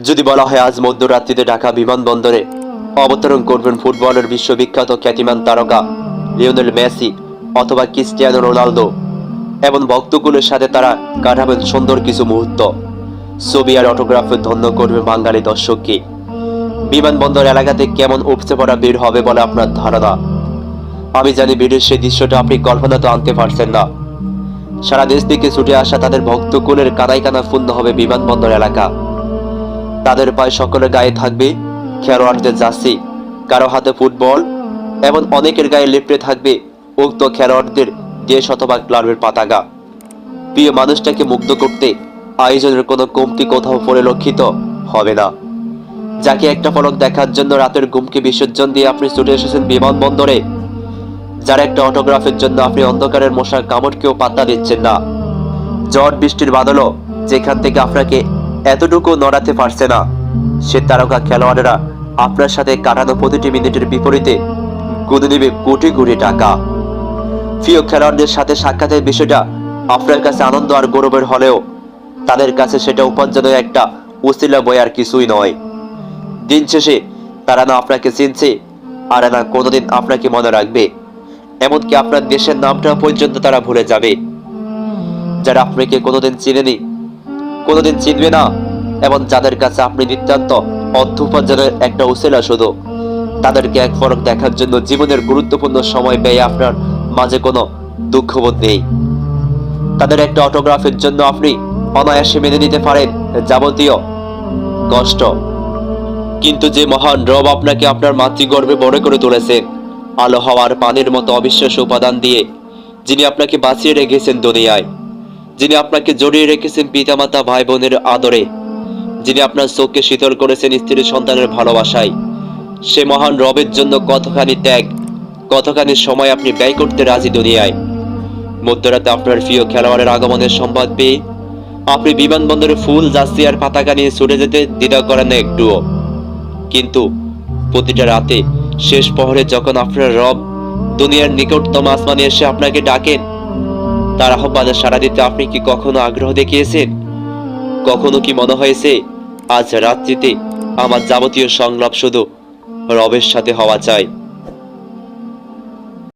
যদি বলা হয় আজ মধ্যরাত্রিতে ঢাকা বিমানবন্দরে অবতরণ করবেন ফুটবলের বিশ্ববিখ্যাত খ্যাতিমান তারকা লিওনেল মেসি অথবা ক্রিস্টিয়ানো রোনালদো এবং ভক্তকুলের সাথে তারা কাটাবেন সুন্দর কিছু মুহূর্ত, ছবি আর অটোগ্রাফে ধন্য করবে বাঙালি দর্শককে। বিমানবন্দর এলাকাতে কেমন উপচে পড়া ভিড় হবে বলে আপনার ধারণা? আমি জানি ভিড়ের সেই দৃশ্যটা আপনি কল্পনা তো আনতে পারছেন না। সারা দেশ থেকে ছুটে আসা তাদের ভক্তকুলের কানায় কানা পূর্ণ হবে বিমানবন্দর এলাকা। তাদের পায়ে সকলের গায়ে থাকবে খেলোয়াড়দের জার্সি, কারো হাতে ফুটবল এবং অনেকের গায়ে লেপ্টে থাকবে উক্ত খেলোয়াড়দের দেশ অথবা ক্লাবের পতাকা। প্রিয় মানুষটাকে মুগ্ধ করতে আয়োজনের কোনো কমতি কোথাও পরিলক্ষিত হবে না। যাকে একটা পলক দেখার জন্য রাতের ঘুমকে বিসর্জন দিয়ে আপনি ছুটে এসেছেন বিমানবন্দরে, যার একটা অটোগ্রাফের জন্য আপনি অন্ধকারের মশার কামড়কেও পাত্তা দিচ্ছেন না। ঝড় বৃষ্টির বাদলও যেখান থেকে আপনাকে এতটুকু নড়াতে পারছে না, সে তারকা খেলোয়াড়েরা আপনার সাথে কাটানো প্রতিটি মিনিটের বিপরীতে গুনে নেবে কোটি কোটি টাকা। প্রিয় খেলোয়াড়দের সাথে সাক্ষাতের বিষয়টা আপনার কাছে আনন্দ আর গৌরবের হলেও তাদের কাছে সেটা উপার্জনের একটা উছিলা বই আর কিছুই নয়। দিন শেষে তারা না আপনাকে চিনছে আর না কোনোদিন আপনাকে মনে রাখবে, এমনকি আপনার দেশের নামটা পর্যন্ত তারা ভুলে যাবে। যারা আপনাকে কোনোদিন চিনেনি, কোনোদিন চিনবে না এবং যাদের কাছে আপনি নিতান্ত অর্থ উপার্জনের একটা উছিলা শুধু, তাদেরকে এক পলক দেখার জন্য জীবনের গুরুত্বপূর্ণ সময় ব্যয় আপনার মাঝে কোনো দুঃখবোধ নেই। তাদের একটা অটোগ্রাফের জন্য আপনি অনায়াসে মেনে নিতে পারেন যাবতীয় কষ্ট। কিন্তু যে মহান রব আপনাকে আপনার মাতৃগর্ভে বড় করে তুলেছেন আলো হওয়ার পানির মতো অবিশ্বাস্য উপাদান দিয়ে, যিনি আপনাকে বাঁচিয়ে রেখেছেন দুনিয়ায়, যিনি আপনাকে জড়িয়ে রেখেছেন পিতামাতা ভাই বোনের আদরে, যিনি আপনার চোখকে শীতল করেছেন স্ত্রী সন্তানের ভালোবাসায়, সে মহান রবের জন্য কতখানি ত্যাগ, কতখানি সময় আপনি ব্যয় করতে রাজি দুনিয়ায়। মধ্যরাতে আপনার প্রিয় খেলোয়াড়ের আগমনের সংবাদ পেয়ে আপনি বিমানবন্দরে ফুল জার্সি আর পতাকা নিয়ে ছুটে যেতে দ্বিধা করেন না একটুও। কিন্তু প্রতিটা রাতে শেষ প্রহরে যখন আপনার রব দুনিয়ার নিকটতম আসমানে এসে আপনাকে ডাকেন, তার আহ্বানে সাড়া দিতে আপনি কি কখনো আগ্রহ দেখিয়েছেন? কখনো কি মনে হয়েছে আজ রাত্রিতে আমার যাবতীয় সংলাপ শুধু রবের সাথে হওয়া চাই?